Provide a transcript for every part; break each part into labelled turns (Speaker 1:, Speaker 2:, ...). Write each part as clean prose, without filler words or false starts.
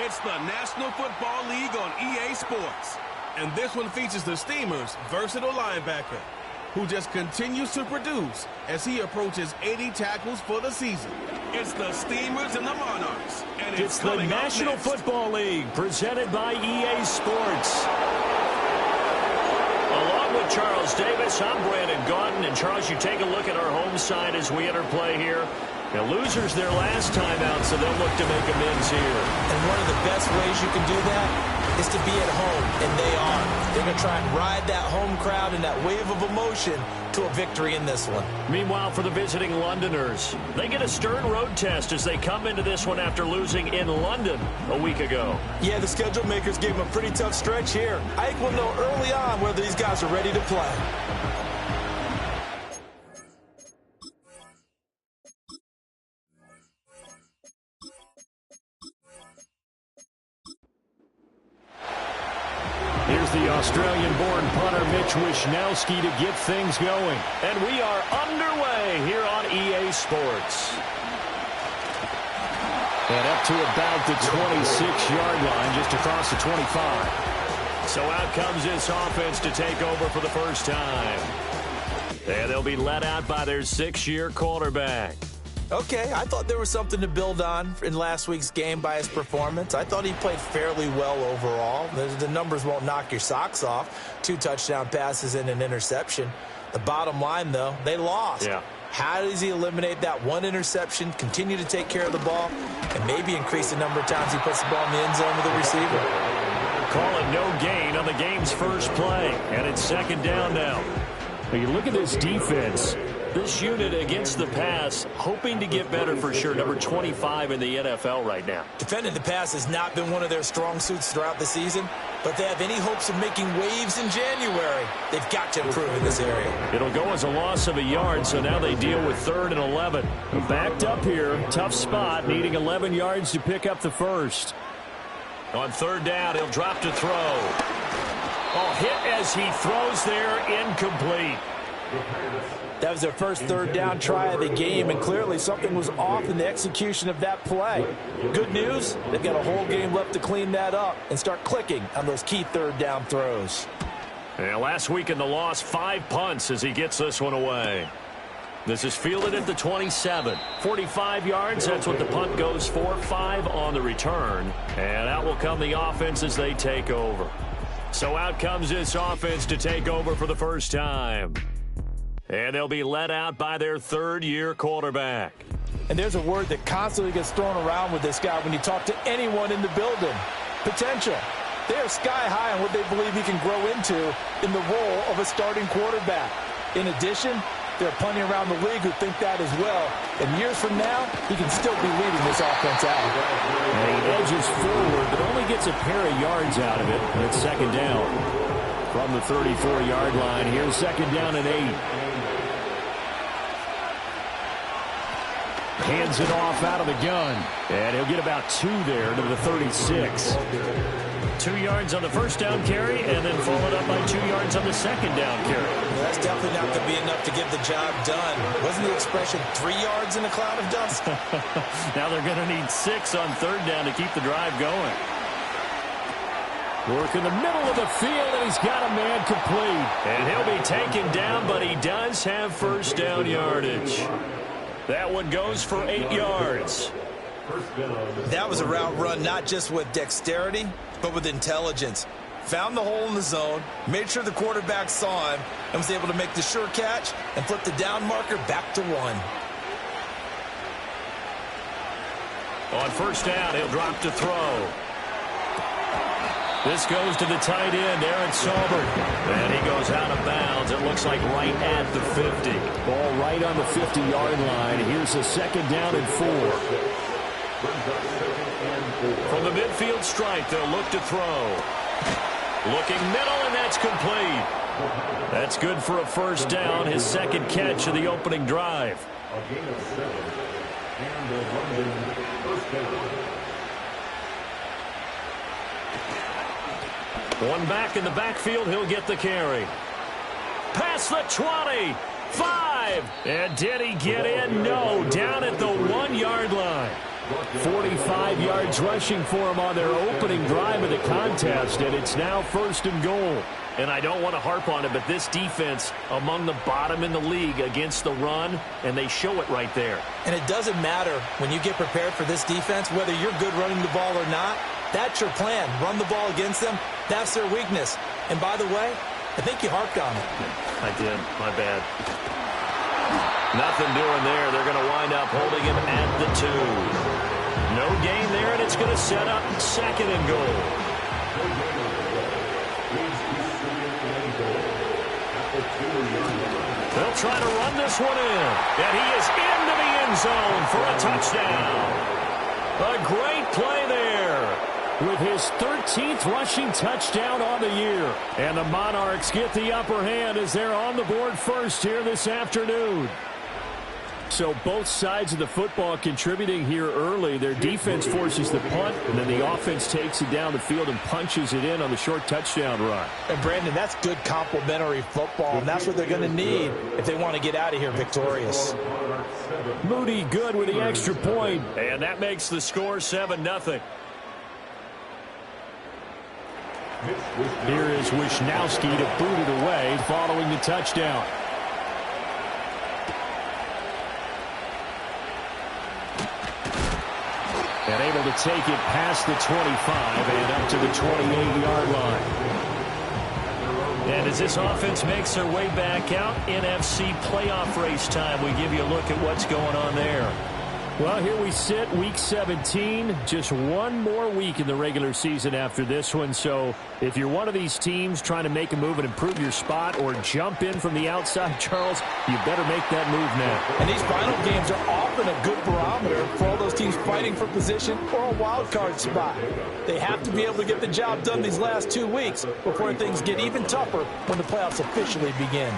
Speaker 1: It's the National Football League on EA Sports. And this one features the Steamers' versatile linebacker, who just continues to produce as he approaches 80 tackles for the season. It's the Steamers and the Monarchs. And it's
Speaker 2: the National Football League presented by EA Sports. Along with Charles Davis, I'm Brandon Gaudin. And Charles, you take a look at our home side as we enter play here. Now, losers their last time out, so they'll look to make amends here.
Speaker 3: And one of the best ways you can do that is to be at home, and they are. They're going to try and ride that home crowd and that wave of emotion to a victory in this one.
Speaker 2: Meanwhile, for the visiting Londoners, they get a stern road test as they come into this one after losing in London a week ago.
Speaker 3: Yeah, the schedule makers gave them a pretty tough stretch here. Ike will know early on whether these guys are ready to play.
Speaker 2: Here's the Australian-born punter Mitch Wishnowsky to get things going. And we are underway here on EA Sports. And up to about the 26-yard line, just across the 25. So out comes this offense to take over for the first time. And they'll be let out by their 6-year quarterback.
Speaker 3: Okay, I thought there was something to build on in last week's game by his performance. I thought he played fairly well overall. The numbers won't knock your socks off. 2 touchdown passes and an interception. The bottom line, though, they lost.
Speaker 2: Yeah.
Speaker 3: How does he eliminate that 1 interception, continue to take care of the ball, and maybe increase the number of times he puts the ball in the end zone with the receiver?
Speaker 2: Call it no gain on the game's first play, and it's 2nd down now. Now you look at this defense. This unit against the pass, hoping to get better for sure. Number 25 in the NFL right now.
Speaker 3: Defending the pass has not been one of their strong suits throughout the season, but they have any hopes of making waves in January. They've got to improve in this area.
Speaker 2: It'll go as a loss of a yard, so now they deal with 3rd and 11. Backed up here, tough spot, needing 11 yards to pick up the first. On 3rd down, he'll drop to throw. Oh, hit as he throws there, incomplete.
Speaker 3: That was their first 3rd down try of the game, and clearly something was off in the execution of that play. Good news, they've got a whole game left to clean that up and start clicking on those key 3rd down throws.
Speaker 2: Yeah, last week in the loss, 5 punts as he gets this one away. This is fielded at the 27. 45 yards, that's what the punt goes for. 5 on the return. And out will come the offense as they take over. So out comes this offense to take over for the first time. And they'll be let out by their 3rd-year quarterback.
Speaker 3: And there's a word that constantly gets thrown around with this guy when you talk to anyone in the building. Potential. They are sky high on what they believe he can grow into in the role of a starting quarterback. In addition, there are plenty around the league who think that as well. And years from now, he can still be leading this offense out.
Speaker 2: And he edges forward, but only gets a pair of yards out of it. And it's 2nd down. From the 34-yard line, here's 2nd down and 8. Hands it off out of the gun. And he'll get about 2 there to the 36. 2 yards on the first down carry, and then followed up by 2 yards on the 2nd down carry.
Speaker 3: Well, that's definitely not going to be enough to get the job done. Wasn't the expression 3 yards in a cloud of dust?
Speaker 2: Now they're going to need 6 on 3rd down to keep the drive going. Work in the middle of the field, and he's got a man complete. And he'll be taken down, but he does have first down yardage. That one goes for 8 yards.
Speaker 3: That was a route run not just with dexterity, but with intelligence. Found the hole in the zone, made sure the quarterback saw him, and was able to make the sure catch and flip the down marker back to 1.
Speaker 2: On first down, he'll drop to throw. This goes to the tight end, Aaron Saubert. And he goes out of bounds. It looks like right at the 50. Ball right on the 50-yard line. Here's a 2nd down and 4. From the midfield stripe, they'll look to throw. Looking middle, and that's complete. That's good for a first down, his 2nd catch of the opening drive. A gain of 7. And the London first down. One back in the backfield, he'll get the carry. Past the 20, 5, and did he get in? No, down at the 1-yard line. 45 yards rushing for him on their opening drive of the contest, and it's now 1st and goal. And I don't want to harp on it, but this defense among the bottom in the league against the run, and they show it right there.
Speaker 3: And it doesn't matter when you get prepared for this defense, whether you're good running the ball or not. That's your plan. Run the ball against them. That's their weakness. And by the way, I think you harped on it.
Speaker 2: I did. My bad. Nothing doing there. They're going to wind up holding him at the 2. No gain there, and it's going to set up 2nd and goal. They'll try to run this one in. And he is into the end zone for a touchdown. A great play there with his 13th rushing touchdown on the year. And the Monarchs get the upper hand as they're on the board first here this afternoon. So both sides of the football contributing here early. Their defense forces the punt, and then the offense takes it down the field and punches it in on the short touchdown run.
Speaker 3: And, Brandon, that's good complementary football, and that's what they're going to need if they want to get out of here victorious.
Speaker 2: Moody good with the extra point, and that makes the score 7-0. Here is Wisnowski to boot it away following the touchdown. And able to take it past the 25 and up to the 28-yard line. And as this offense makes their way back out, NFC playoff race time, we give you a look at what's going on there. Well, here we sit, Week 17, just one more week in the regular season after this one. So if you're one of these teams trying to make a move and improve your spot or jump in from the outside, Charles, you better make that move now.
Speaker 3: And these final games are often a good barometer for all those teams fighting for position or a wild card spot. They have to be able to get the job done these last 2 weeks before things get even tougher when the playoffs officially begin.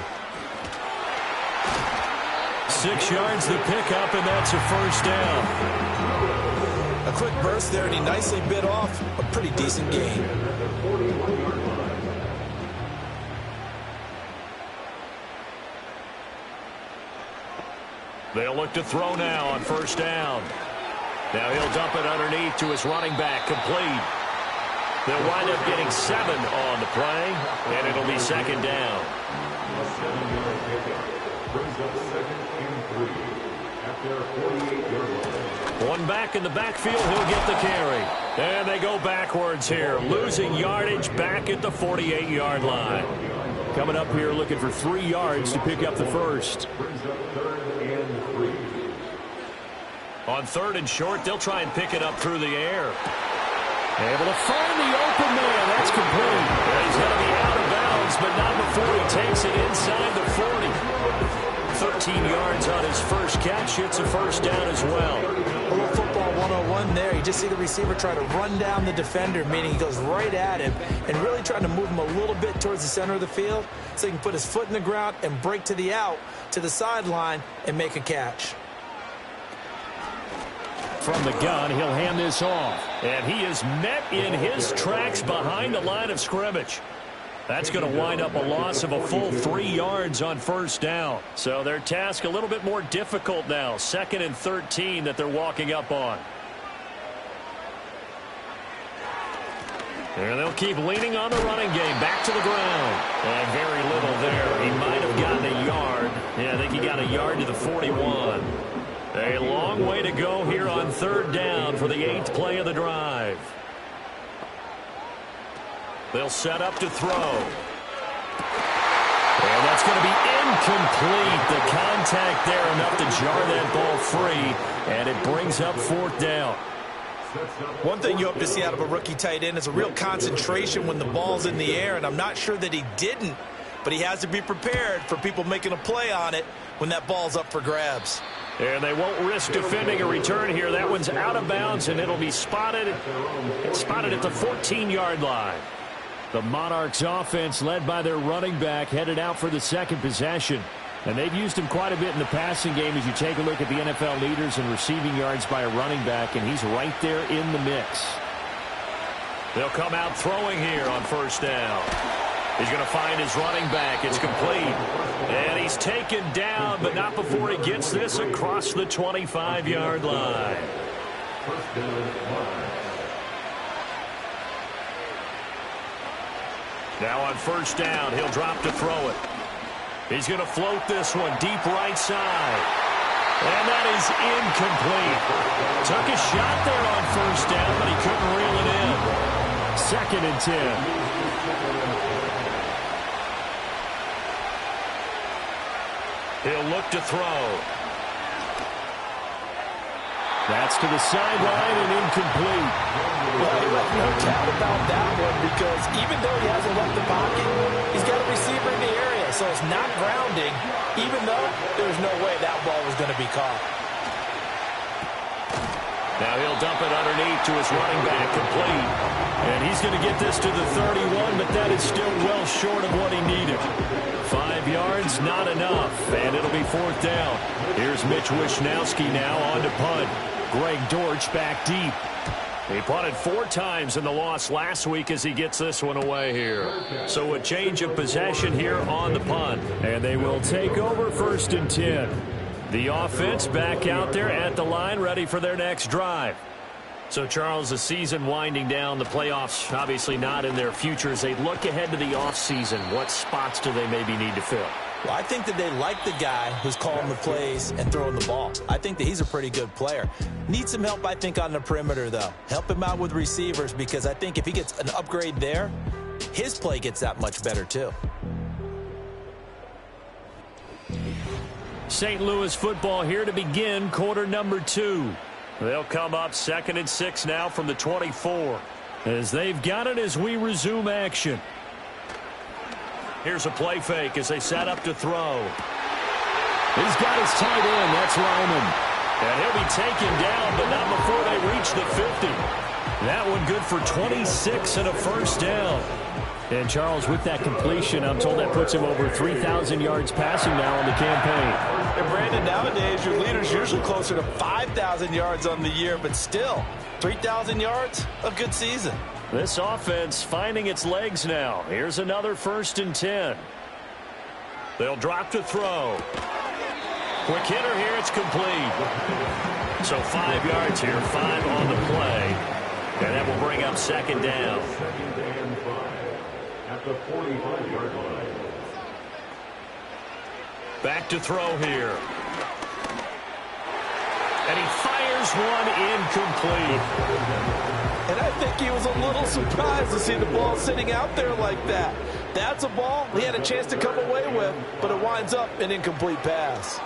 Speaker 2: 6 yards to pick up, and that's a 1st down.
Speaker 3: A quick burst there, and he nicely bit off a pretty decent gain.
Speaker 2: They'll look to throw now on 1st down. Now he'll dump it underneath to his running back, complete. They'll wind up getting 7 on the play, and it'll be 2nd down. One back in the backfield, he'll get the carry. And they go backwards here, losing yardage back at the 48-yard line. Coming up here looking for 3 yards to pick up the 1st. On 3rd and short, they'll try and pick it up through the air. Able to find the open man. That's complete. He's going to be out of bounds, but not before he takes it inside the 40. 13 yards on his first catch. It's a 1st down as well.
Speaker 3: A little football 101 there. You just see the receiver try to run down the defender, meaning he goes right at him and really trying to move him a little bit towards the center of the field so he can put his foot in the ground and break to the out, to the sideline, and make a catch.
Speaker 2: From the gun, he'll hand this off. And he is met in his tracks behind the line of scrimmage. That's going to wind up a loss of a full 3 yards on 1st down. So their task a little bit more difficult now. 2nd and 13 that they're walking up on. And they'll keep leaning on the running game. Back to the ground. And very little there. He might have gotten a yard. Yeah, I think he got a yard to the 41. A long way to go here on 3rd down for the 8th play of the drive. They'll set up to throw. And that's going to be incomplete. The contact there enough to jar that ball free. And it brings up 4th down.
Speaker 3: One thing you hope to see out of a rookie tight end is a real concentration when the ball's in the air, and I'm not sure that he didn't, but he has to be prepared for people making a play on it when that ball's up for grabs.
Speaker 2: And they won't risk defending a return here. That one's out of bounds, and it'll be spotted at the 14-yard line. The Monarchs offense, led by their running back, headed out for the 2nd possession. And they've used him quite a bit in the passing game as you take a look at the NFL leaders in receiving yards by a running back, and he's right there in the mix. They'll come out throwing here on 1st down. He's going to find his running back. It's complete. And he's taken down, but not before he gets this across the 25-yard line. Now on first down, he'll drop to throw it. He's going to float this one deep right side. And that is incomplete. Took a shot there on first down, but he couldn't reel it in. 2nd and 10. He'll look to throw. That's to the sideline and incomplete.
Speaker 3: Well, he left no doubt about that one because even though he hasn't left the pocket, he's got a receiver in the area, so it's not grounding, even though there's no way that ball was going to be caught.
Speaker 2: Now he'll dump it underneath to his running back, complete. And he's going to get this to the 31, but that is still well short of what he needed. 5 yards, not enough, and it'll be 4th down. Here's Mitch Wishnowski now on to punt. Greg Dortch back deep. He punted 4 times in the loss last week as he gets this one away here. So a change of possession here on the punt. And they will take over 1st and 10. The offense back out there at the line, ready for their next drive. So, Charles, the season winding down, the playoffs obviously not in their future. As they look ahead to the offseason, what spots do they maybe need to fill?
Speaker 3: Well, I think that they like the guy who's calling the plays and throwing the ball. I think that he's a pretty good player. Needs some help, I think, on the perimeter, though. Help him out with receivers because I think if he gets an upgrade there, his play gets that much better, too.
Speaker 2: St. Louis football here to begin quarter number 2. They'll come up 2nd and 6 now from the 24 as they've got it as we resume action. Here's a play fake as they set up to throw. He's got his tight end. That's Ryman. And he'll be taken down, but not before they reach the 50. That one good for 26 and a 1st down. And, Charles, with that completion, I'm told that puts him over 3,000 yards passing now on the campaign.
Speaker 3: And, Brandon, nowadays your leader's usually closer to 5,000 yards on the year, but still, 3,000 yards, a good season.
Speaker 2: This offense finding its legs now. Here's another 1st and 10. They'll drop to throw. Quick hitter here, it's complete. So 5 yards here, 5 on the play. And that will bring up 2nd down. At the 45-yard line. Back to throw here. And he fires one incomplete.
Speaker 3: And I think he was a little surprised to see the ball sitting out there like that. That's a ball he had a chance to come away with, but it winds up an incomplete pass.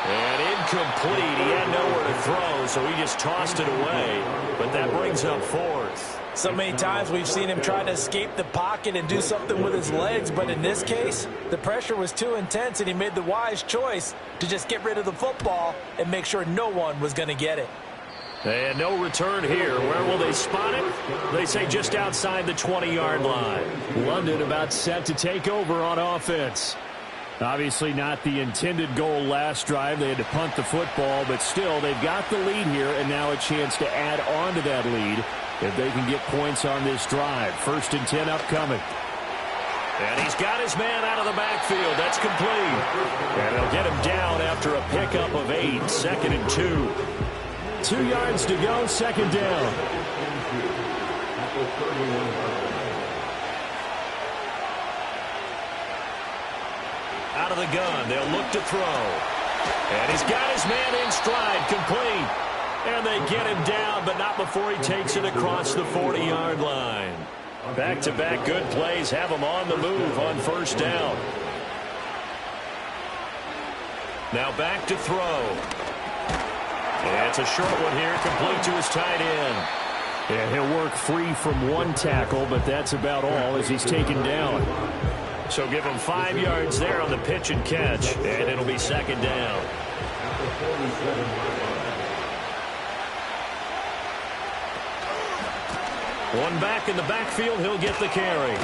Speaker 2: And incomplete. He had nowhere to throw, so he just tossed it away. But that brings up 4th.
Speaker 3: So many times we've seen him try to escape the pocket and do something with his legs, but in this case, the pressure was too intense, and he made the wise choice to just get rid of the football and make sure no one was going to get it.
Speaker 2: And no return here. Where will they spot it? They say just outside the 20-yard line. London about set to take over on offense. Obviously not the intended goal last drive. They had to punt the football, but still they've got the lead here, and now a chance to add on to that lead if they can get points on this drive. 1st and 10 upcoming. And he's got his man out of the backfield. That's complete. And they'll get him down after a pickup of 8. 2nd and 2. 2 yards to go, 2nd down. Out of the gun, they'll look to throw. And he's got his man in stride, complete. And they get him down, but not before he takes it across the 40-yard line. Back-to-back good plays have him on the move on 1st down. Now back to throw. And it's a short one here, complete to his tight end. And he'll work free from one tackle, but that's about all as he's taken down. So give him 5 yards there on the pitch and catch, and it'll be 2nd down. One back in the backfield, he'll get the carry.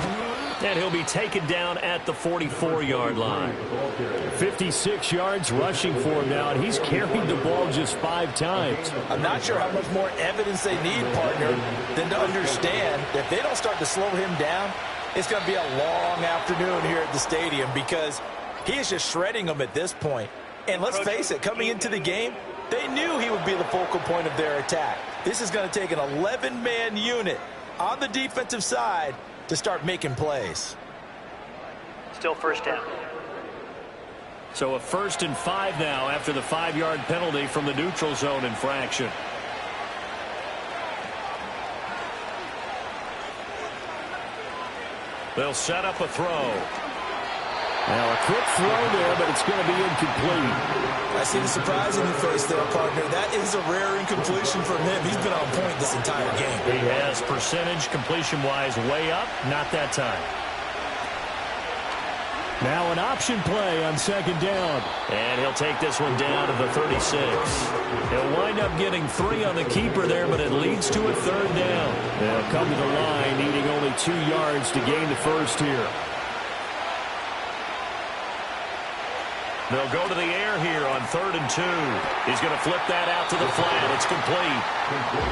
Speaker 2: And he'll be taken down at the 44-yard line. 56 yards rushing for him now, and he's carried the ball just 5 times.
Speaker 3: I'm not sure how much more evidence they need, partner, than to understand that if they don't start to slow him down, it's going to be a long afternoon here at the stadium because he is just shredding them at this point. And let's face it, coming into the game, they knew he would be the focal point of their attack. This is going to take an 11-man unit on the defensive side to start making plays.
Speaker 4: Still first down.
Speaker 2: So a 1st and 5 now after the 5-yard penalty from the neutral zone infraction. They'll set up a throw. Now a quick throw there, but it's going to be incomplete.
Speaker 3: I see the surprise in your face there, partner. That is a rare incompletion from him. He's been on point this entire game.
Speaker 2: He has percentage completion-wise way up, not that time. Now an option play on 2nd down. And he'll take this one down to the 36. He'll wind up getting 3 on the keeper there, but it leads to a 3rd down. They'll come to the line, needing only 2 yards to gain the first here. They'll go to the air here on 3rd and 2. He's going to flip that out to the flat. It's complete.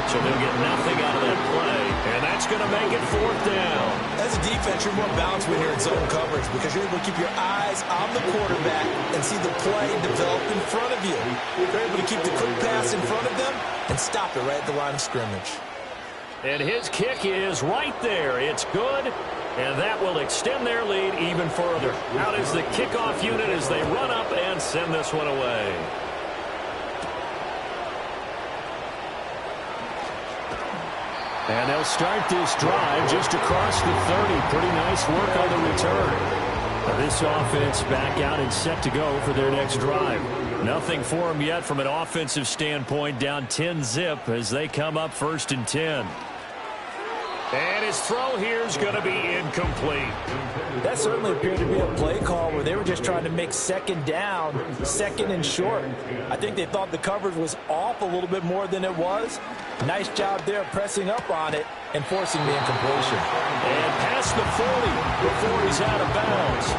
Speaker 2: So they'll get nothing out of that play. And that's going to make it 4th down.
Speaker 3: As a defense, you're more balanced when you're in zone coverage because you're able to keep your eyes on the quarterback and see the play develop in front of you. You're able to keep the quick pass in front of them and stop it right at the line of scrimmage.
Speaker 2: And his kick is right there. It's good. And that will extend their lead even further. Out is the kickoff unit as they run up and send this one away. And they'll start this drive just across the 30. Pretty nice work on the return. This offense back out and set to go for their next drive. Nothing for them yet from an offensive standpoint. Down 10-zip as they come up 1st and 10. And his throw here is going to be incomplete.
Speaker 3: That certainly appeared to be a play call where they were just trying to make 2nd down, 2nd and short. I think they thought the coverage was off a little bit more than it was. Nice job there pressing up on it and forcing the incompletion.
Speaker 2: And past the 40 before he's out of bounds.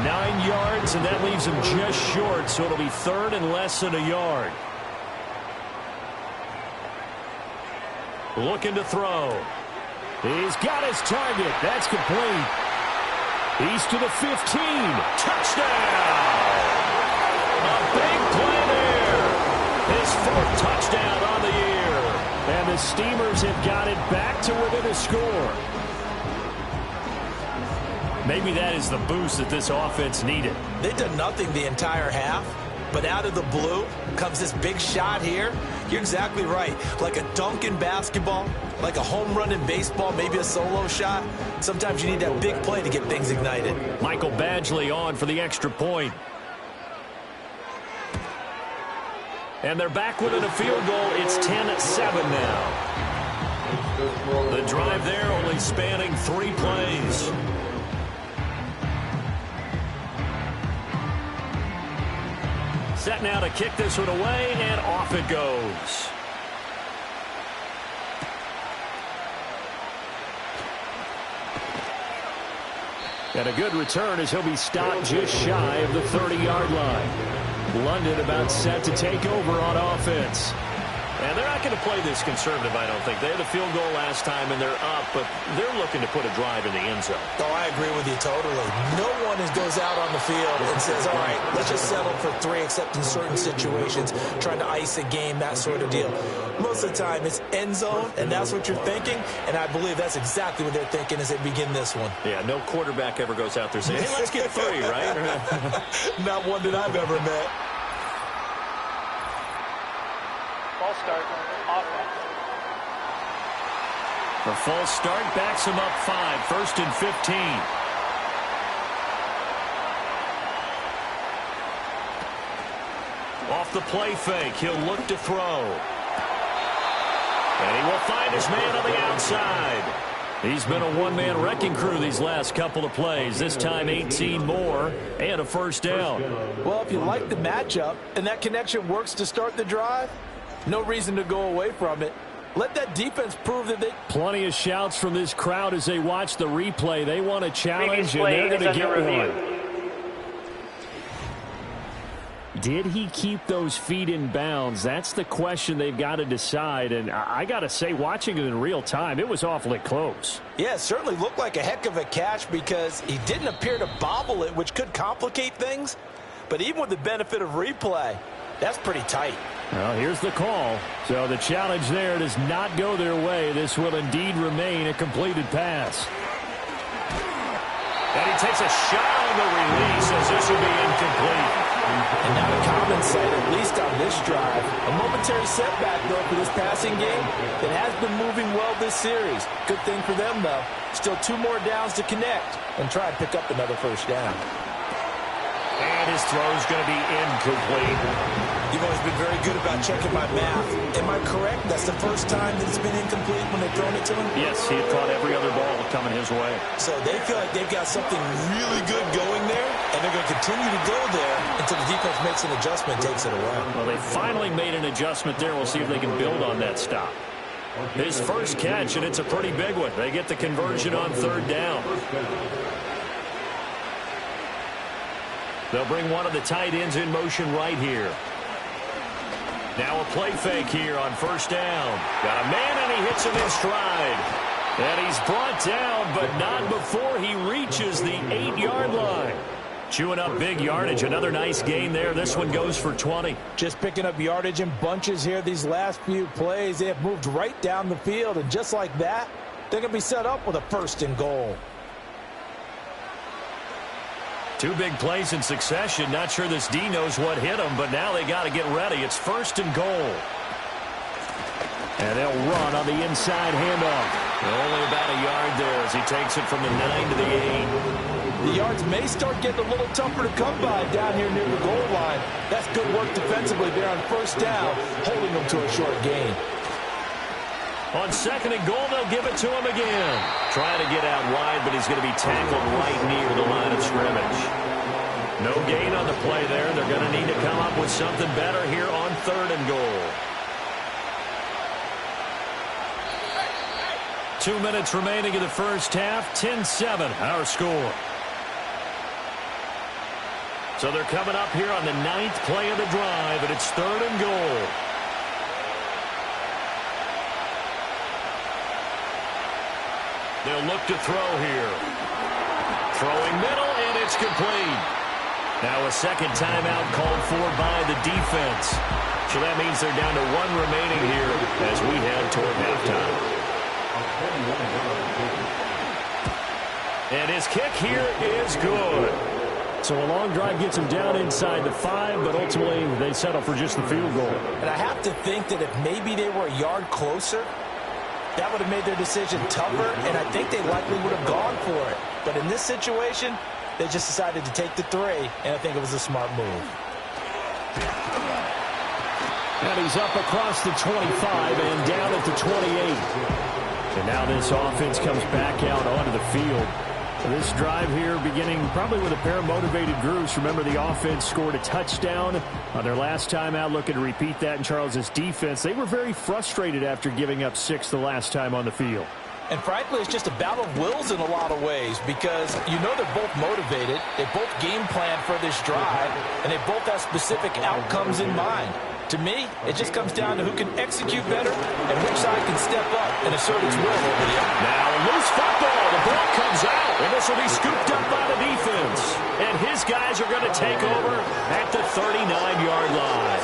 Speaker 2: 9 yards, and that leaves him just short, so it'll be 3rd and less than a yard. Looking to throw. He's got his target. That's complete. He's to the 15. Touchdown! A big play there. His 4th touchdown on the year. And the Steamers have got it back to within a score. Maybe that is the boost that this offense needed.
Speaker 3: They did nothing the entire half, but out of the blue comes this big shot here. You're exactly right. Like a dunk in basketball, like a home run in baseball, maybe a solo shot. Sometimes you need that big play to get things ignited.
Speaker 2: Michael Badgley on for the extra point. And they're back within a field goal. It's 10-7 now. The drive there only spanning 3 plays. Set now to kick this one away, and off it goes. And a good return as he'll be stopped just shy of the 30-yard line. London about set to take over on offense. And they're not going to play this conservative, I don't think. They had a field goal last time, and they're up, but they're looking to put a drive in the end zone.
Speaker 3: Oh, I agree with you totally. No one goes out on the field and says, all right, let's just settle for 3, except in certain situations, trying to ice a game, that sort of deal. Most of the time, it's end zone, and that's what you're thinking, and I believe that's exactly what they're thinking as they begin this one.
Speaker 2: Yeah, no quarterback ever goes out there saying, hey, let's get 3, right?
Speaker 3: Not one that I've ever met.
Speaker 4: False start, offense.
Speaker 2: The false start backs him up 5, 1st and 15. Off the play fake, he'll look to throw. And he will find his man on the outside. He's been a one-man wrecking crew these last couple of plays. This time 18 more and a 1st down.
Speaker 3: Well, if you like the matchup and that connection works to start the drive, no reason to go away from it. Let that defense prove that they...
Speaker 2: Plenty of shouts from this crowd as they watch the replay. They want a challenge, and they're going to get one. Did he keep those feet in bounds? That's the question they've got to decide. And I got to say, watching it in real time, it was awfully close.
Speaker 3: Yeah, it certainly looked like a heck of a catch because he didn't appear to bobble it, which could complicate things. But even with the benefit of replay, that's pretty tight.
Speaker 2: Well, here's the call. So the challenge there does not go their way. This will indeed remain a completed pass. And he takes a shot on the release as this will be incomplete.
Speaker 3: And not a common sight, at least on this drive. A momentary setback, though, for this passing game that has been moving well this series. Good thing for them, though. Still 2 more downs to connect and try and pick up another first down.
Speaker 2: And his throw is going to be incomplete.
Speaker 3: You've always been very good about checking my math. Am I correct? That's the first time that it's been incomplete when they've thrown it to him?
Speaker 2: Yes, he had caught every other ball coming his way.
Speaker 3: So they feel like they've got something really good going there, and they're going to continue to go there until the defense makes an adjustment and takes it away.
Speaker 2: Well, they finally made an adjustment there. We'll see if they can build on that stop. His first catch, and it's a pretty big one. They get the conversion on 3rd down. They'll bring one of the tight ends in motion right here. Now a play fake here on 1st down. Got a man, and he hits him in stride. And he's brought down, but not before he reaches the 8-yard line. Chewing up big yardage. Another nice gain there. This one goes for 20.
Speaker 3: Just picking up yardage in bunches here these last few plays. They have moved right down the field, and just like that, they're going to be set up with a 1st and goal.
Speaker 2: 2 big plays in succession. Not sure this D knows what hit him, but now they got to get ready. It's 1st and goal. And they'll run on the inside handoff. Only about a yard there as he takes it from the 9 to the 8.
Speaker 3: The yards may start getting a little tougher to come by down here near the goal line. That's good work defensively there on 1st down, holding them to a short gain.
Speaker 2: On 2nd and goal, they'll give it to him again. Trying to get out wide, but he's going to be tackled right near the line of scrimmage. No gain on the play there. They're going to need to come up with something better here on 3rd and goal. 2 minutes remaining in the first half. 10-7, our score. So they're coming up here on the 9th play of the drive, and it's 3rd and goal. They'll look to throw here. Throwing middle, and it's complete. Now a 2nd timeout called for by the defense. So that means they're down to 1 remaining here as we head toward halftime. And his kick here is good. So a long drive gets them down inside the 5, but ultimately they settle for just the field goal.
Speaker 3: And I have to think that if maybe they were a yard closer, that would have made their decision tougher, and I think they likely would have gone for it. But in this situation, they just decided to take the 3, and I think it was a smart move.
Speaker 2: And he's up across the 25 and down at the 28. And now this offense comes back out onto the field. This drive here beginning probably with a pair of motivated groups. Remember, the offense scored a touchdown on their last time out. Looking to repeat that in Charles's defense. They were very frustrated after giving up 6 the last time on the field.
Speaker 3: And frankly, it's just a battle of wills in a lot of ways because you know they're both motivated. They both game plan for this drive, and they both have specific outcomes in mind. To me, it just comes down to who can execute better and which side can step up and assert its will over the other.
Speaker 2: Now a loose football. The ball comes out, and this will be scooped up by the defense. And his guys are going to take over at the 39-yard line.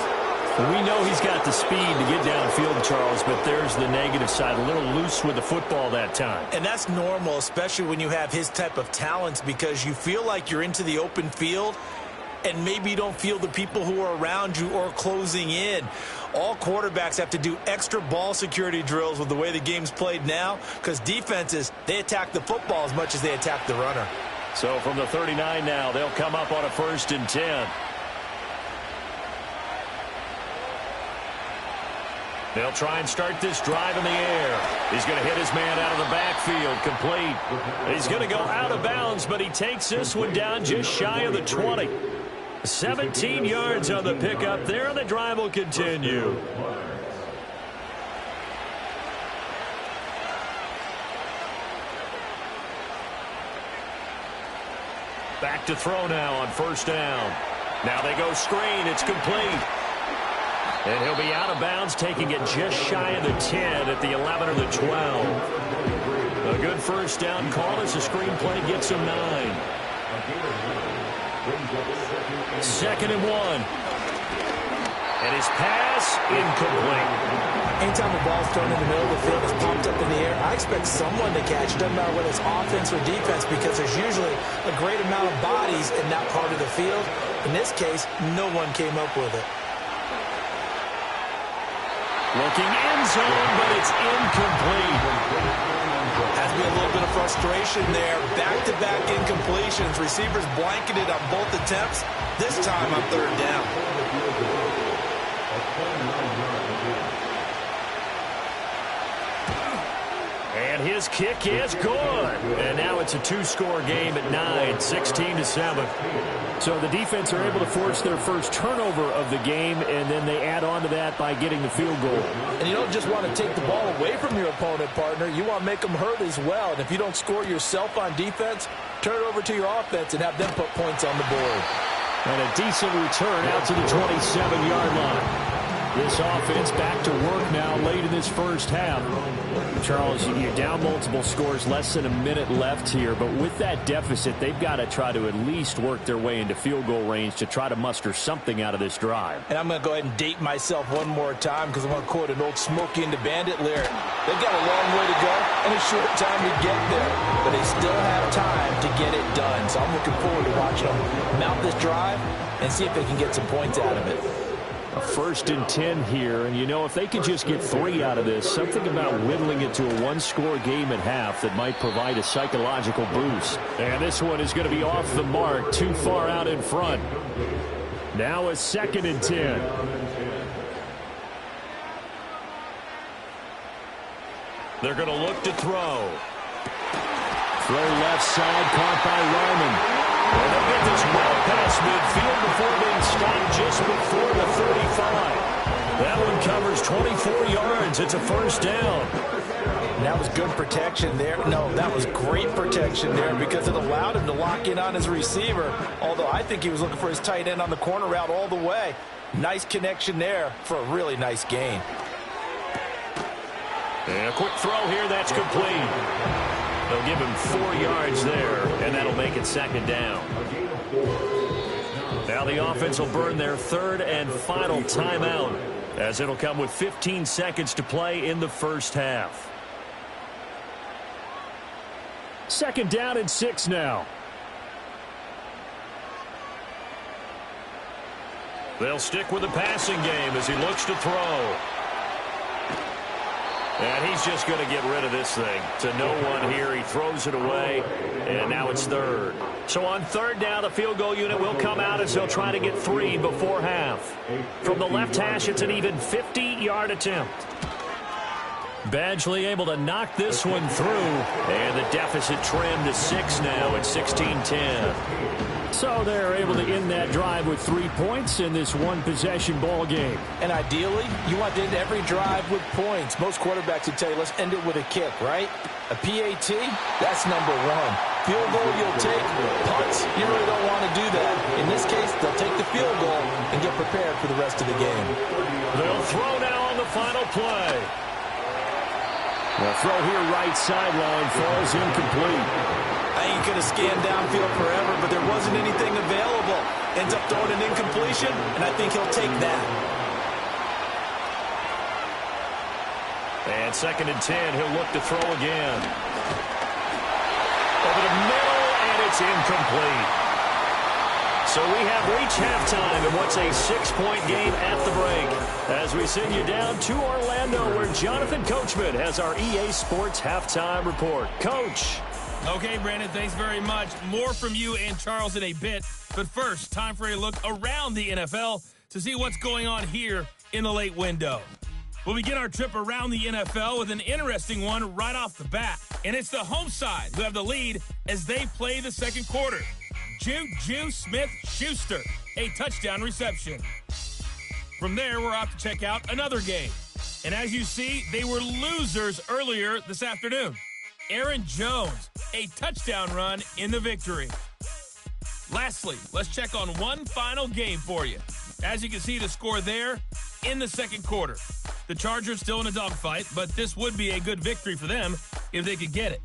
Speaker 2: We know he's got the speed to get downfield, Charles, but there's the negative side. A little loose with the football that time.
Speaker 3: And that's normal, especially when you have his type of talents, because you feel like you're into the open field and maybe you don't feel the people who are around you or closing in. All quarterbacks have to do extra ball security drills with the way the game's played now because defenses, they attack the football as much as they attack the runner.
Speaker 2: So from the 39 now, they'll come up on a 1st and 10. They'll try and start this drive in the air. He's going to hit his man out of the backfield, complete. He's going to go out of bounds, but he takes this one down just shy of the 20. 17 yards on the pickup there, and the drive will continue. Back to throw now on 1st down. Now they go screen. It's complete. And he'll be out of bounds, taking it just shy of the 10 at the 11 or the 12. A good 1st down call as the screen play gets him 9. 2nd and 1. And his pass incomplete.
Speaker 3: Anytime the ball's thrown in the middle of the field, it's popped up in the air, I expect someone to catch it, doesn't matter whether it's offense or defense, because there's usually a great amount of bodies in that part of the field. In this case, no one came up with it.
Speaker 2: Looking end zone, but it's incomplete.
Speaker 3: Has to be a little bit of frustration there. Back-to-back incompletions. Receivers blanketed on both attempts. This time on 3rd down.
Speaker 2: And his kick is good. And now it's a 2-score game at 9, 16-7.
Speaker 5: So the defense are able to force their first turnover of the game, and then they add on to that by getting the field goal.
Speaker 3: And you don't just want to take the ball away from your opponent, partner. You want to make them hurt as well. And if you don't score yourself on defense, turn it over to your offense and have them put points on the board.
Speaker 5: And a decent return out to the 27-yard line. This offense back to work now late in this first half. Charles, you're down multiple scores, less than a minute left here, but with that deficit, they've got to try to at least work their way into field goal range to try to muster something out of this drive.
Speaker 3: And I'm going to go ahead and date myself one more time because I'm going to quote an old Smokey and the Bandit lyric. They've got a long way to go and a short time to get there, but they still have time to get it done. So I'm looking forward to watching them mount this drive and see if they can get some points out of it.
Speaker 5: A 1st and 10 here, and you know, if they can just get 3 out of this, something about whittling it to a 1-score game at half that might provide a psychological boost.
Speaker 2: And this one is going to be off the mark, too far out in front. Now a 2nd and 10. They're going to look to throw.
Speaker 5: Throw left side, caught by Ryman.
Speaker 2: And they'll get this well past midfield before being stopped just before the 35. That one covers 24 yards. It's a 1st down.
Speaker 3: And that was good protection there. No, that was great protection there because it allowed him to lock in on his receiver, although I think he was looking for his tight end on the corner route all the way. Nice connection there for a really nice gain.
Speaker 2: And a quick throw here. That's complete. They'll give him 4 yards there, and that'll make it 2nd down. Now the offense will burn their 3rd and final timeout, as it'll come with 15 seconds to play in the first half.
Speaker 5: 2nd down and 6 now.
Speaker 2: They'll stick with the passing game as he looks to throw. And he's just going to get rid of this thing. To no one here. He throws it away. And now it's 3rd. So on 3rd down, the field goal unit will come out as they'll try to get 3 before half. From the left hash, it's an even 50-yard attempt. Badgley able to knock this one through. And the deficit trimmed to 6 now at 16-10.
Speaker 5: So they're able to end that drive with 3 points in this one-possession ball game.
Speaker 3: And ideally, you want to end every drive with points. Most quarterbacks would tell you, let's end it with a kick, right? A PAT, that's number 1. Field goal you'll take. Punts, you really don't want to do that. In this case, they'll take the field goal and get prepared for the rest of the game.
Speaker 2: They'll throw now on the final play.
Speaker 5: The throw here right sideline falls incomplete.
Speaker 3: I ain't going to scan downfield forever, but there wasn't anything available. Ends up throwing an incompletion, and I think he'll take that.
Speaker 2: And 2nd and 10, he'll look to throw again. Over the middle, and it's incomplete. So we have reached halftime in what's a 6-point game at the break. As we send you down to Orlando, where Jonathan Coachman has our EA Sports Halftime Report. Coach.
Speaker 6: Okay, Brandon, thanks very much. More from you and Charles in a bit. But first, time for a look around the NFL to see what's going on here in the late window. We'll begin our trip around the NFL with an interesting one right off the bat. And it's the home side who have the lead as they play the 2nd quarter. Juju Smith-Schuster, a touchdown reception. From there, we're off to check out another game. And as you see, they were losers earlier this afternoon. Aaron Jones, a touchdown run in the victory. Lastly, let's check on one final game for you. As you can see, the score there in the 2nd quarter. The Chargers still in a dogfight, but this would be a good victory for them if they could get it.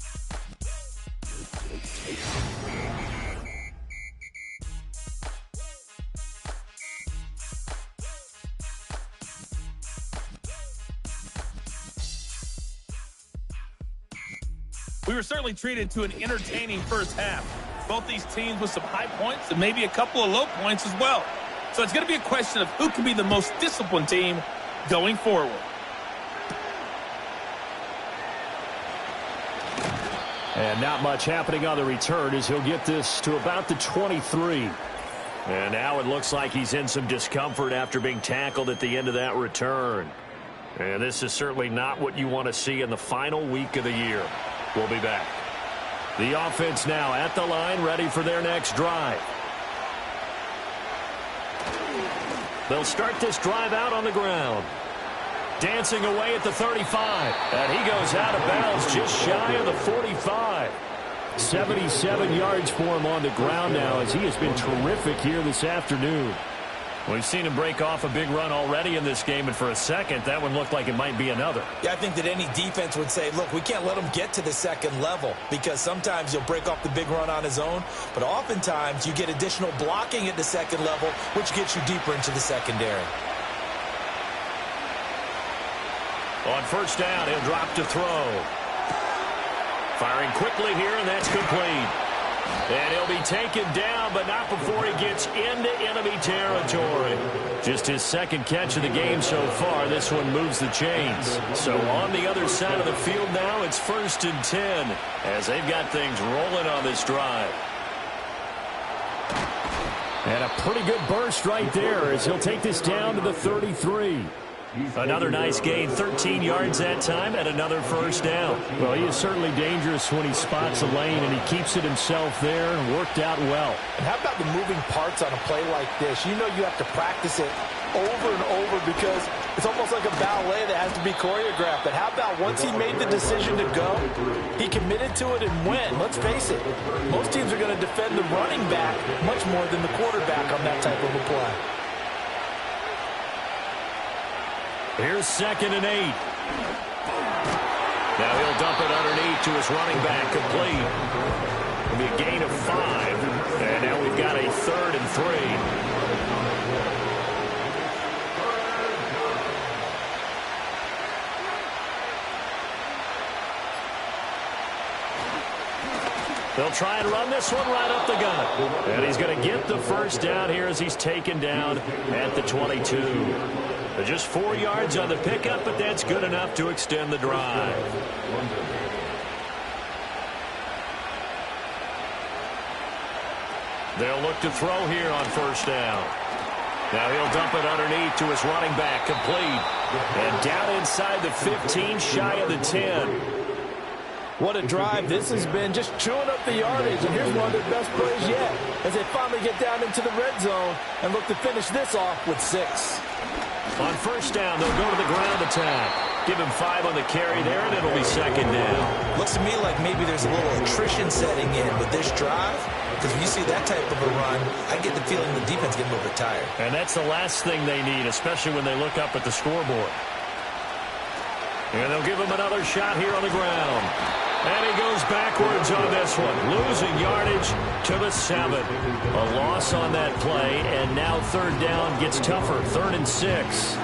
Speaker 6: We were certainly treated to an entertaining first half. Both these teams with some high points and maybe a couple of low points as well. So it's going to be a question of who can be the most disciplined team going forward.
Speaker 5: And not much happening on the return as he'll get this to about the 23. And now it looks like he's in some discomfort after being tackled at the end of that return. And this is certainly not what you want to see in the final week of the year. We'll be back. The offense now at the line, ready for their next drive. They'll start this drive out on the ground. Dancing away at the 35. And he goes out of bounds just shy of the 45. 77 yards for him on the ground now as he has been terrific here this afternoon. We've seen him break off a big run already in this game, and for a second, that one looked like it might be another.
Speaker 3: Yeah, I think that any defense would say, look, we can't let him get to the second level because sometimes he'll break off the big run on his own, but oftentimes you get additional blocking at the second level, which gets you deeper into the secondary.
Speaker 5: On first down, he'll drop to throw. Firing quickly here, and that's complete. And he'll be taken down, but not before he gets into enemy territory. Just his second catch of the game so far. This one moves the chains. So on the other side of the field now, it's 1st and 10 as they've got things rolling on this drive. And a pretty good burst right there as he'll take this down to the 33. Another nice gain, 13 yards that time, and another first down. Well, he is certainly dangerous when he spots a lane, and he keeps it himself there and worked out well.
Speaker 3: And how about the moving parts on a play like this? You know you have to practice it over and over because it's almost like a ballet that has to be choreographed. But how about once he made the decision to go, he committed to it and went. Let's face it, most teams are going to defend the running back much more than the quarterback on that type of a play.
Speaker 5: Here's 2nd and 8. Now he'll dump it underneath to his running back, complete. It'll be a gain of 5. And now we've got a 3rd and 3. They'll try and run this one right up the gut. And he's going to get the first down here as he's taken down at the 22. Just 4 yards on the pickup, but that's good enough to extend the drive. They'll look to throw here on first down. Now he'll dump it underneath to his running back, complete. And down inside the 15, shy of the 10.
Speaker 3: What a drive this has been, just chewing up the yardage. And here's one of their best plays yet as they finally get down into the red zone and look to finish this off with 6.
Speaker 5: On first down, they'll go to the ground attack. Give him 5 on the carry there, and it'll be 2nd down.
Speaker 3: Looks to me like maybe there's a little attrition setting in with this drive, because when you see that type of a run, I get the feeling the defense getting a little bit tired.
Speaker 5: And that's the last thing they need, especially when they look up at the scoreboard. And they'll give him another shot here on the ground. And he goes backwards on this one, losing yardage to the 7. A loss on that play, and now 3rd down gets tougher, 3rd and 6.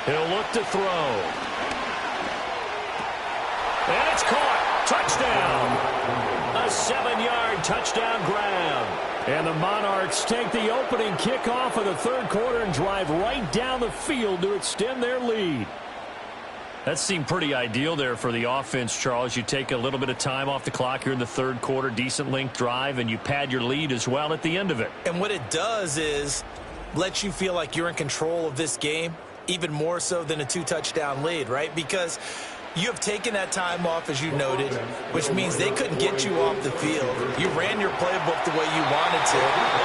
Speaker 5: He'll look to throw. And it's caught. Touchdown. A 7-yard touchdown grab. And the Monarchs take the opening kickoff of the 3rd quarter and drive right down the field to extend their lead. That seemed pretty ideal there for the offense, Charles. You take a little bit of time off the clock here in the 3rd quarter, decent length drive, and you pad your lead as well at the end of it.
Speaker 3: And what it does is let you feel like you're in control of this game, even more so than a 2-touchdown lead, right? Because you have taken that time off, as you noted, which means they couldn't get you off the field. You ran your playbook the way you wanted to,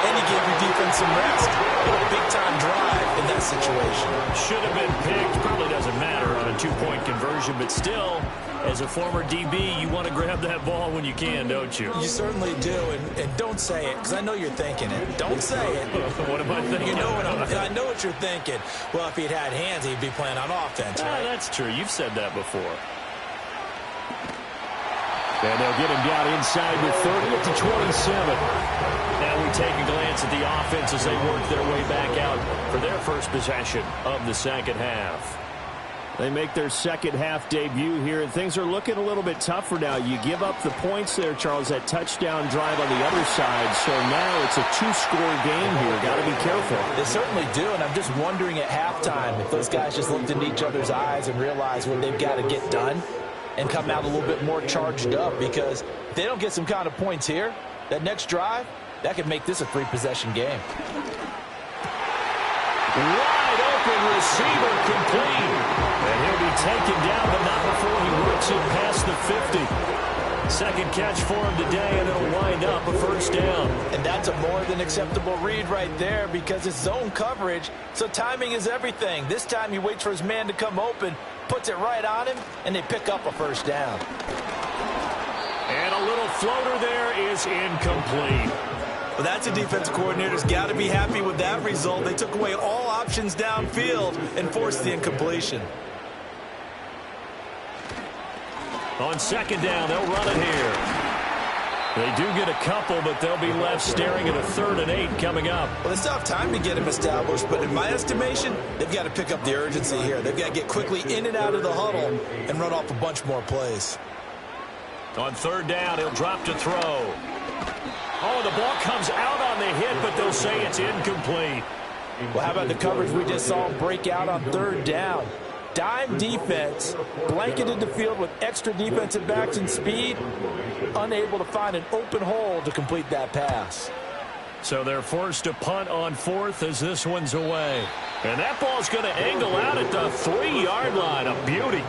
Speaker 3: and you gave your defense some rest. A big-time drive in that situation.
Speaker 5: Should have been picked. Probably doesn't matter on a 2-point conversion, but still, as a former DB, you want to grab that ball when you can, don't you?
Speaker 3: You certainly do, and don't say it, because I know you're thinking it. Don't say it.
Speaker 5: What am I thinking?
Speaker 3: You know I know what you're thinking. Well, if he'd had hands, he'd be playing on offense, right?
Speaker 5: That's true. You've said that before. And they'll get him down inside the 30 at the 27. Now
Speaker 2: we take a glance at the offense as they work their way back out for their first possession of the second half.
Speaker 5: They make their second half debut here, and things are looking a little bit tougher now. You give up the points there, Charles, that touchdown drive on the other side. So now it's a two-score game here. Got to be careful.
Speaker 3: They certainly do, and I'm just wondering at halftime if those guys just looked into each other's eyes and realized what they've got to get done and come out a little bit more charged up, because if they don't get some kind of points here, that next drive, that could make this a three-possession game.
Speaker 2: Wide open receiver complete. And he'll be taken down, but not before he works it past the 50. Second catch for him today, and it'll wind up a first down.
Speaker 3: And that's a more than acceptable read right there, because it's zone coverage, so timing is everything. This time he waits for his man to come open, puts it right on him, and they pick up a first down.
Speaker 2: And a little floater there is incomplete.
Speaker 3: Well, that's a defensive coordinator's got to be happy with that result. They took away all options downfield and forced the incompletion.
Speaker 2: On second down, they'll run it here. They do get a couple, but they'll be left staring at a 3rd and 8 coming up.
Speaker 3: Well, they still have time to get him established, but in my estimation, they've got to pick up the urgency here. They've got to get quickly in and out of the huddle and run off a bunch more plays.
Speaker 2: On 3rd down, he'll drop to throw. Oh, the ball comes out on the hit, but they'll say it's incomplete.
Speaker 3: Well, how about the coverage we just saw break out on 3rd down? Dime defense, blanketed the field with extra defensive backs and speed, unable to find an open hole to complete that pass.
Speaker 2: So they're forced to punt on 4th as this one's away. And that ball's going to angle out at the 3-yard line. A beauty.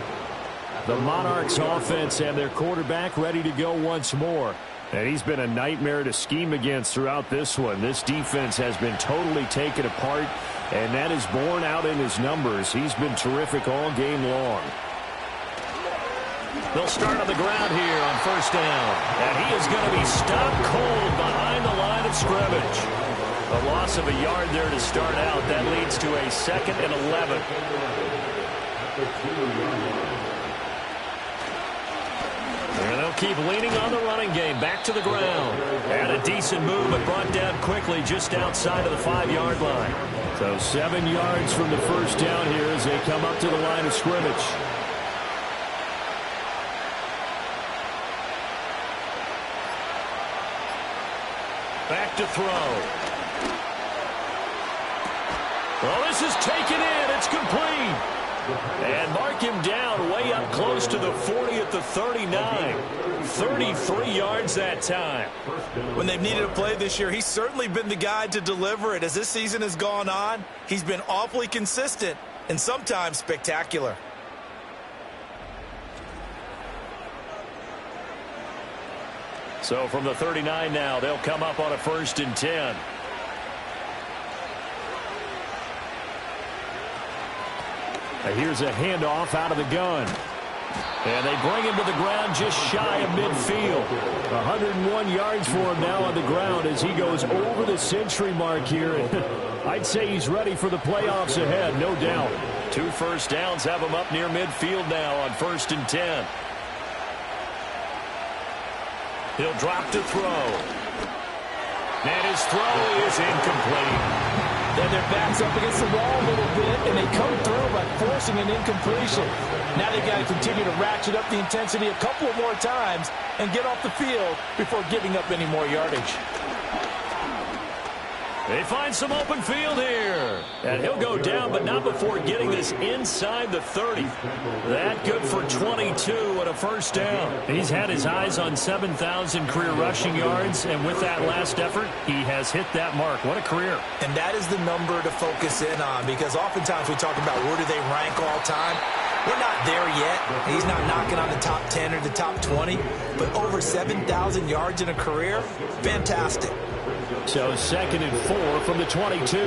Speaker 2: The Monarchs offense and their quarterback ready to go once more. And he's been a nightmare to scheme against throughout this one. This defense has been totally taken apart, and that is borne out in his numbers. He's been terrific all game long. They'll start on the ground here on 1st down. And he is going to be stopped cold behind the line of scrimmage. A loss of a yard there to start out. That leads to a 2nd and 11. And they'll keep leaning on the running game. Back to the ground. And a decent move, but brought down quickly just outside of the 5-yard line. So 7 yards from the first down here as they come up to the line of scrimmage. Back to throw. Well, this is taken in. It's complete. And mark him down way up close to the 40 at the 39. 33 yards that time.
Speaker 3: When they've needed a play this year, he's certainly been the guy to deliver it. As this season has gone on, he's been awfully consistent and sometimes spectacular.
Speaker 2: So from the 39 now, they'll come up on a 1st and 10. Here's a handoff out of the gun. And they bring him to the ground just shy of midfield. 101 yards for him now on the ground as he goes over the century mark here. I'd say he's ready for the playoffs ahead, no doubt. 2 first downs have him up near midfield now on 1st and 10. He'll drop to throw. And his throw is incomplete.
Speaker 3: Then their back's up against the wall a little bit, and they come through by forcing an incompletion. Now they've got to continue to ratchet up the intensity a couple of more times and get off the field before giving up any more yardage.
Speaker 2: They find some open field here. And he'll go down, but not before getting this inside the 30. That good for 22 and a first down. He's had his eyes on 7,000 career rushing yards, and with that last effort, he has hit that mark. What a career.
Speaker 3: And that is the number to focus in on, because oftentimes we talk about where do they rank all time. We're not there yet. He's not knocking on the top 10 or the top 20, but over 7,000 yards in a career, fantastic.
Speaker 2: So 2nd and 4 from the 22.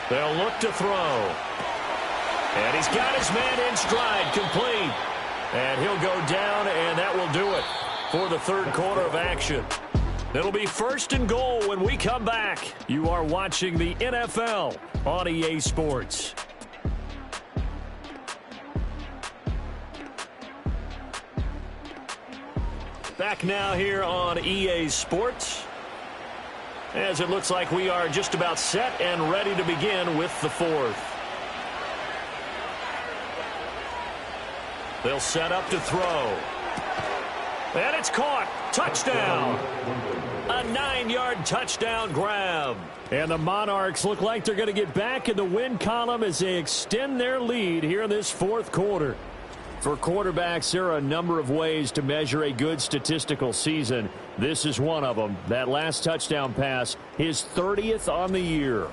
Speaker 2: They'll look to throw. And he's got his man in stride, complete. And he'll go down, and that will do it for the 3rd quarter of action. It'll be 1st and goal when we come back. You are watching the NFL on EA Sports. Back now here on EA Sports, as it looks like we are just about set and ready to begin with the fourth. They'll set up to throw. And it's caught. Touchdown. A 9-yard touchdown grab. And the Monarchs look like they're going to get back in the win column as they extend their lead here in this fourth quarter. For quarterbacks, there are a number of ways to measure a good statistical season. This is one of them. That last touchdown pass, his 30th on the year.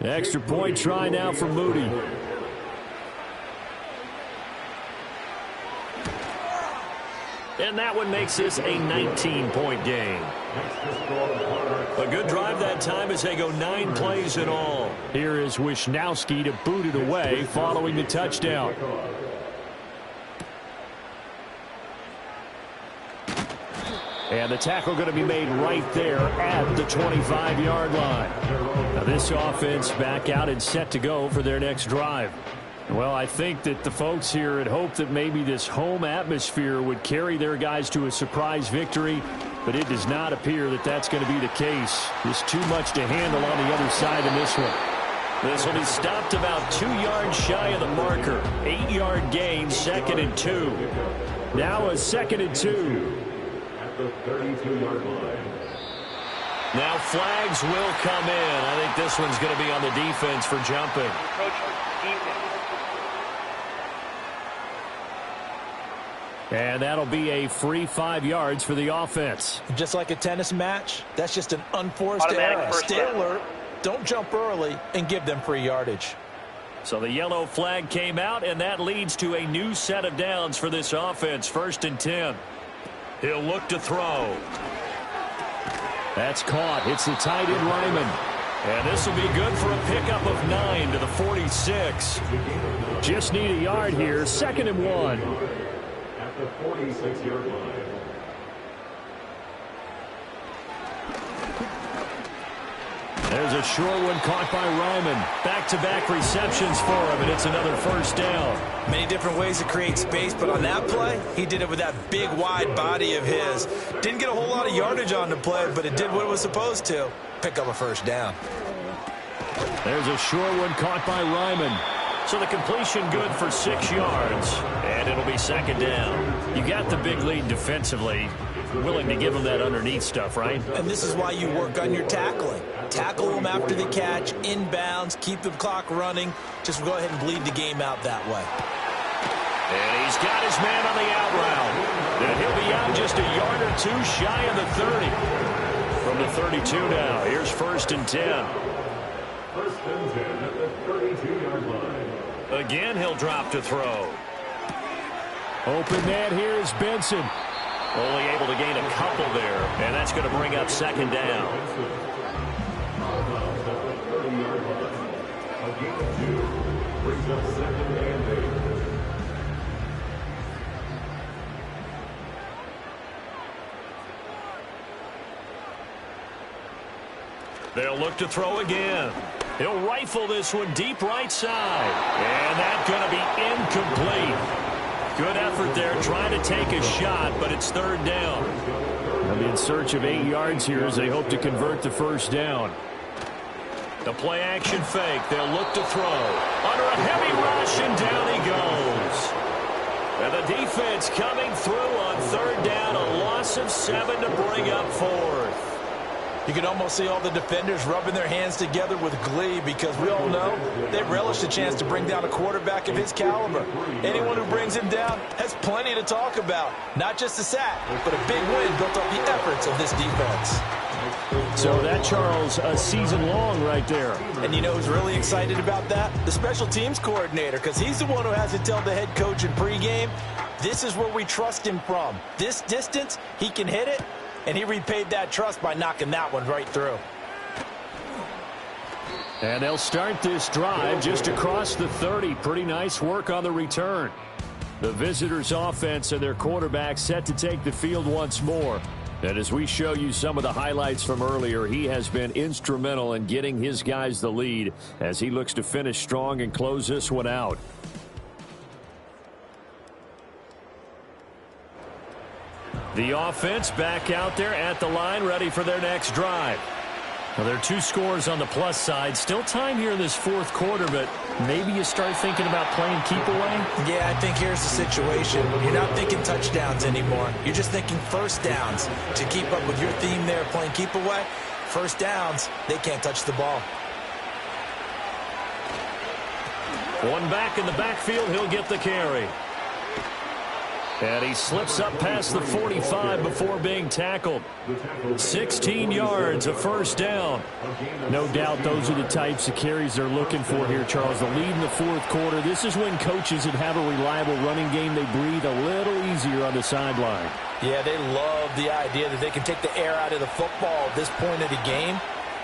Speaker 2: Extra point try now for Moody. And that one makes this a 19-point game. A good drive that time as they go 9 plays in all.
Speaker 5: Here is Wisnowski to boot it away following the touchdown. And the tackle going to be made right there at the 25-yard line. Now this offense back out and set to go for their next drive. Well, I think that the folks here had hoped that maybe this home atmosphere would carry their guys to a surprise victory, but it does not appear that that's going to be the case. There's too much to handle on the other side in this one.
Speaker 2: This will be stopped about 2 yards shy of the marker. 8-yard gain, 2nd and 2.
Speaker 5: Now a 2nd and 2.
Speaker 7: At the 32-yard line.
Speaker 2: Now flags will come in. I think this one's going to be on the defense for jumping.
Speaker 5: And that'll be a free 5 yards for the offense.
Speaker 3: Just like a tennis match, that's just an unforced error. Stay alert, don't jump early, and give them free yardage.
Speaker 2: So the yellow flag came out, and that leads to a new set of downs for this offense. 1st and 10. He'll look to throw.
Speaker 5: That's caught. It's the tight end Ryman.
Speaker 2: And this will be good for a pickup of 9 to the 46.
Speaker 5: Just need a yard here. 2nd and 1.
Speaker 7: At the 46-yard line.
Speaker 5: There's a short one caught by Ryman.
Speaker 2: Back-to-back receptions for him, and it's another 1st down.
Speaker 3: Many different ways to create space, but on that play, he did it with that big, wide body of his. Didn't get a whole lot of yardage on the play, but it did what it was supposed to. Pick up a 1st down.
Speaker 5: There's a short one caught by Ryman.
Speaker 2: So the completion good for 6 yards, and it'll be 2nd down. You got the big lead defensively. Willing to give them that underneath stuff, right?
Speaker 3: And this is why you work on your tackling. Tackle them after the catch, inbounds, keep the clock running. Just go ahead and bleed the game out that way.
Speaker 2: And he's got his man on the out route. And he'll be out just a yard or 2 shy of the 30. From the 32 now, here's 1st and 10.
Speaker 7: 1st and 10 at the 32-yard line.
Speaker 2: Again, he'll drop to throw.
Speaker 5: Open man here is Benson.
Speaker 2: Only able to gain a couple there, and that's going to bring up 2nd down.
Speaker 7: A gain of 2 brings up 2nd and 8.
Speaker 2: They'll look to throw again. He'll rifle this one deep right side, and that's going to be incomplete. Good effort there trying to take a shot, but it's 3rd down.
Speaker 5: They'll be in search of 8 yards here as they hope to convert the 1st down.
Speaker 2: The play action fake. They'll look to throw. Under a heavy rush, and down he goes. And the defense coming through on 3rd down. A loss of 7 to bring up 4th.
Speaker 3: You can almost see all the defenders rubbing their hands together with glee because we all know they relish the chance to bring down a quarterback of his caliber. Anyone who brings him down has plenty to talk about. Not just a sack, but a big win built on the efforts of this defense.
Speaker 5: So that, Charles, a season long right there.
Speaker 3: And you know who's really excited about that? The special teams coordinator, because he's the one who has to tell the head coach in pregame, this is where we trust him from. This distance, he can hit it. And he repaid that trust by knocking that one right through.
Speaker 5: And they'll start this drive just across the 30. Pretty nice work on the return. The visitors' offense and their quarterback set to take the field once more. And as we show you some of the highlights from earlier, he has been instrumental in getting his guys the lead as he looks to finish strong and close this one out.
Speaker 2: The offense back out there at the line, ready for their next drive. Well, there are 2 scores on the plus side. Still time here in this fourth quarter, but maybe you start thinking about playing keep away?
Speaker 3: Yeah, I think here's the situation. You're not thinking touchdowns anymore. You're just thinking first downs. To keep up with your theme there, playing keep away, first downs, they can't touch the ball.
Speaker 2: One back in the backfield, he'll get the carry. And he slips up past the 45 before being tackled. 16 yards, a first down.
Speaker 5: No doubt those are the types of carries they're looking for here, Charles. The lead in the fourth quarter. This is when coaches that have a reliable running game, they breathe a little easier on the sideline.
Speaker 3: Yeah, they love the idea that they can take the air out of the football at this point of the game.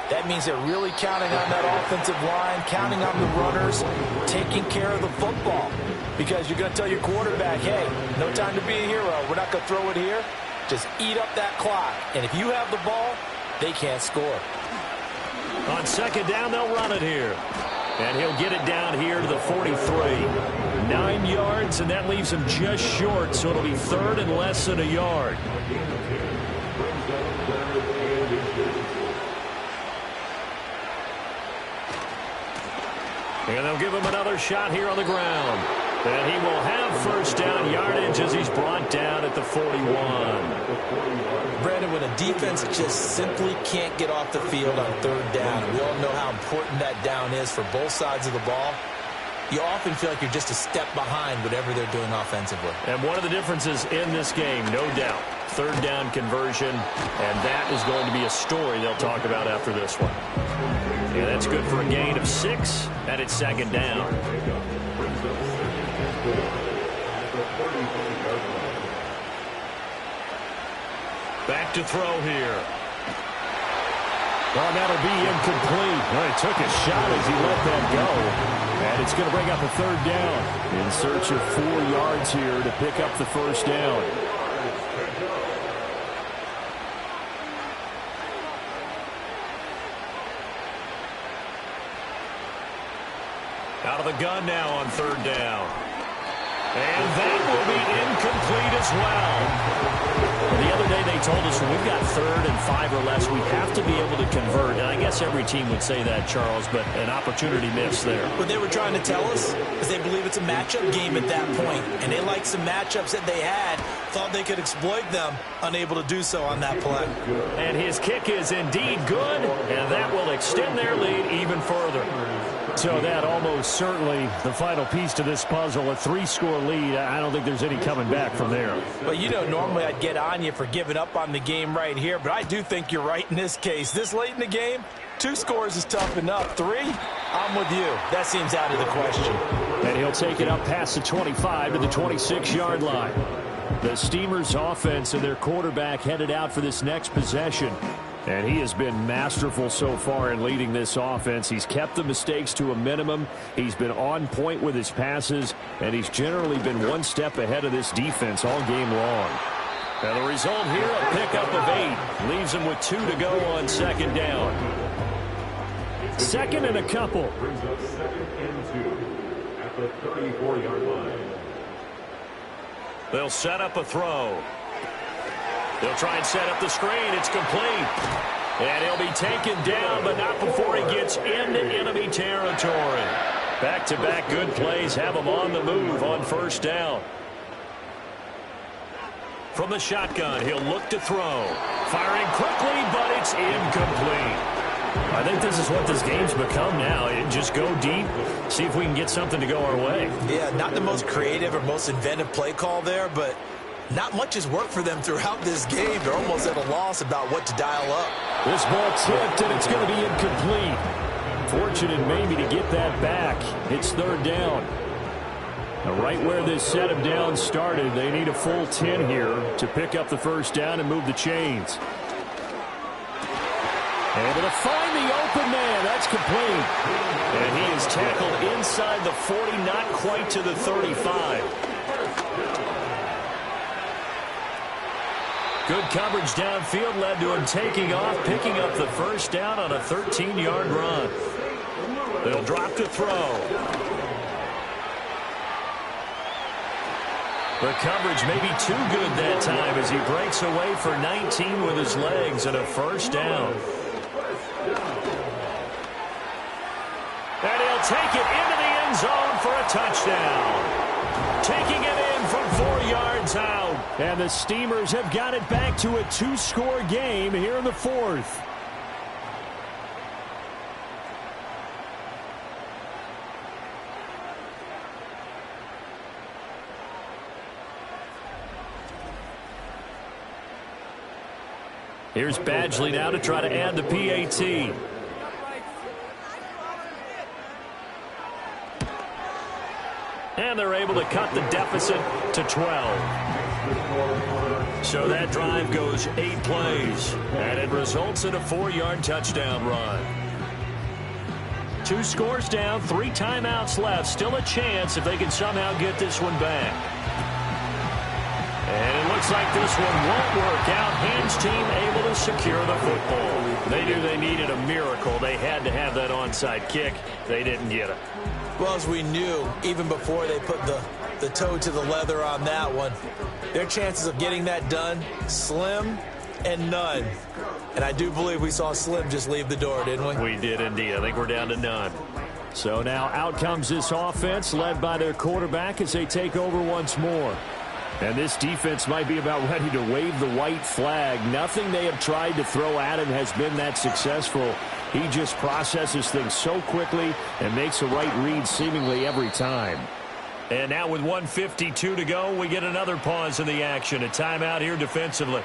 Speaker 3: That means they're really counting on that offensive line, counting on the runners, taking care of the football. Because you're going to tell your quarterback, hey, no time to be a hero. We're not going to throw it here. Just eat up that clock. And if you have the ball, they can't score.
Speaker 2: On second down, they'll run it here. And he'll get it down here to the 43. 9 yards, and that leaves him just short, so it'll be third and less than a yard. And they'll give him another shot here on the ground. And he will have first down yardage as he's brought down at the 41.
Speaker 3: Brandon, when a defense just simply can't get off the field on third down, and we all know how important that down is for both sides of the ball, you often feel like you're just a step behind whatever they're doing offensively.
Speaker 2: And one of the differences in this game, no doubt, third down conversion, and that is going to be a story they'll talk about after this one. Yeah, that's good for a gain of 6, and it's second down. Back to throw here.
Speaker 5: Well, that'll be incomplete. Well, he took a shot as he let that go. And it's going to bring up a third down. In search of 4 yards here to pick up the first down.
Speaker 2: Out of the gun now on third down. And that will be incomplete as well. The other day they told us when we've got third and 5 or less, we have to be able to convert. And I guess every team would say that, Charles, but an opportunity missed there.
Speaker 3: What they were trying to tell us is they believe it's a matchup game at that point. And they liked some matchups that they had, thought they could exploit them, unable to do so on that play.
Speaker 2: And his kick is indeed good, and that will extend their lead even further.
Speaker 5: So that almost certainly the final piece to this puzzle, a 3-score lead. I don't think there's any coming back from there.
Speaker 3: Well, you know, normally I'd get on you for giving up on the game right here, but I do think you're right in this case. This late in the game, 2 scores is tough enough. 3, I'm with you. That seems out of the question.
Speaker 5: And he'll take it up past the 25 to the 26-yard line. The Steamers' offense and their quarterback headed out for this next possession. And he has been masterful so far in leading this offense. He's kept the mistakes to a minimum. He's been on point with his passes, and he's generally been one step ahead of this defense all game long. And the result here, a pickup of 8. Leaves him with 2 to go on second down. Second and a couple.
Speaker 7: Brings up 2nd and 2 at the 34-yard line.
Speaker 2: They'll set up a throw. They'll try and set up the screen. It's complete. And he'll be taken down, but not before he gets into enemy territory. Back-to-back good plays have him on the move on first down. From the shotgun, he'll look to throw. Firing quickly, but it's incomplete.
Speaker 5: I think this is what this game's become now. Just go deep, see if we can get something to go our way.
Speaker 3: Yeah, not the most creative or most inventive play call there, but not much has worked for them throughout this game. They're almost at a loss about what to dial up.
Speaker 5: This ball tipped, and it's going to be incomplete. Fortunate maybe to get that back. It's third down. Now, right where this set of downs started, they need a full 10 here to pick up the first down and move the chains. Able to find the open man. That's complete.
Speaker 2: And he is tackled inside the 40, not quite to the 35. Good coverage downfield led to him taking off, picking up the first down on a 13-yard run. They'll drop to throw. The coverage may be too good that time as he breaks away for 19 with his legs and a first down. And he'll take it into the end zone for a touchdown. Taking it in from 4 yards out.
Speaker 5: And the Steamers have got it back to a 2-score game here in the fourth. Here's Badgley now to try to add the PAT. And they're able to cut the deficit to 12. So that drive goes 8 plays, and it results in a 4-yard touchdown run. 2 scores down, 3 timeouts left. Still a chance if they can somehow get this one back. And it looks like this one won't work out. Hans team able to secure the football. They knew they needed a miracle. They had to have that onside kick. They didn't get it.
Speaker 3: Well, as we knew, even before they put the toe to the leather on that one, their chances of getting that done, slim and none. And I do believe we saw Slim just leave the door, didn't we?
Speaker 2: We did indeed. I think we're down to none.
Speaker 5: So now out comes this offense, led by their quarterback as they take over once more. And this defense might be about ready to wave the white flag. Nothing they have tried to throw at him has been that successful. He just processes things so quickly and makes the right read seemingly every time.
Speaker 2: And now with 1:52 to go, we get another pause in the action. A timeout here defensively.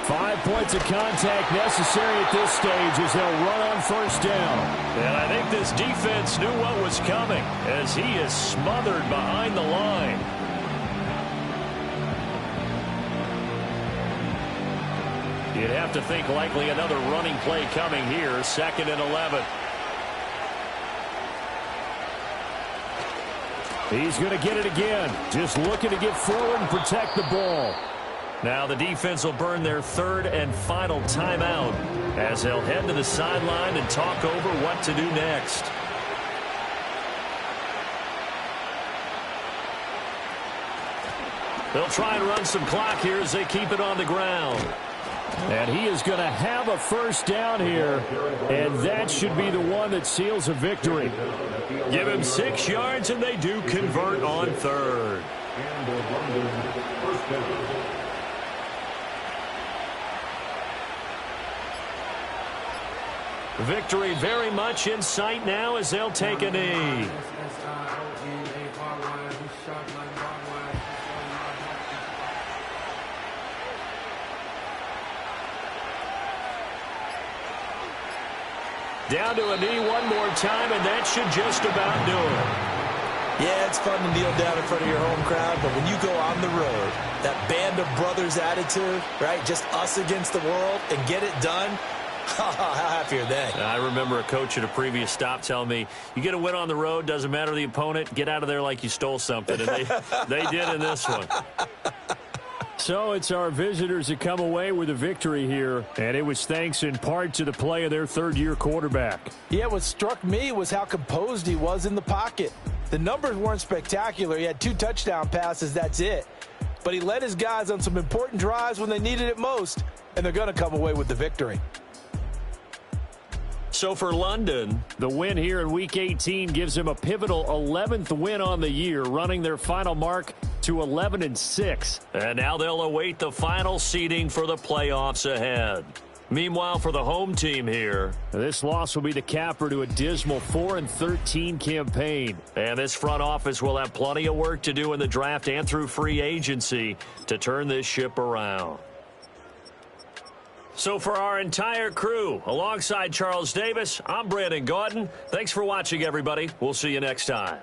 Speaker 5: Five points of contact necessary at this stage as they'll run on first down.
Speaker 2: And I think this defense knew what was coming as he is smothered behind the line. You'd have to think likely another running play coming here. 2nd and 11.
Speaker 5: He's going to get it again. Just looking to get forward and protect the ball.
Speaker 2: Now the defense will burn their 3rd and final timeout as they'll head to the sideline and talk over what to do next. They'll try and run some clock here as they keep it on the ground.
Speaker 5: And he is going to have a first down here, and that should be the one that seals a victory.
Speaker 2: Give him 6 yards, and they do convert on 3rd. Victory very much in sight now as they'll take a knee. Down to a knee one more time, and that should just about do it.
Speaker 3: Yeah, it's fun to kneel down in front of your home crowd, but when you go on the road, that band of brothers attitude, right, just us against the world, and get it done, how happy are they?
Speaker 2: I remember a coach at a previous stop telling me, you get a win on the road, doesn't matter the opponent, get out of there like you stole something. And they did in this one.
Speaker 5: So it's our visitors that come away with a victory here, and it was thanks in part to the play of their 3rd-year quarterback.
Speaker 3: Yeah, what struck me was how composed he was in the pocket. The numbers weren't spectacular. He had 2 touchdown passes, that's it. But he led his guys on some important drives when they needed it most, and they're going to come away with the victory.
Speaker 2: So for London,
Speaker 5: the win here in Week 18 gives them a pivotal 11th win on the year, running their final mark to 11-6.
Speaker 2: And now they'll await the final seeding for the playoffs ahead. Meanwhile, for the home team here,
Speaker 5: this loss will be the capper to a dismal 4-13 campaign.
Speaker 2: And this front office will have plenty of work to do in the draft and through free agency to turn this ship around. So for our entire crew, alongside Charles Davis, I'm Brandon Gaudin. Thanks for watching, everybody. We'll see you next time.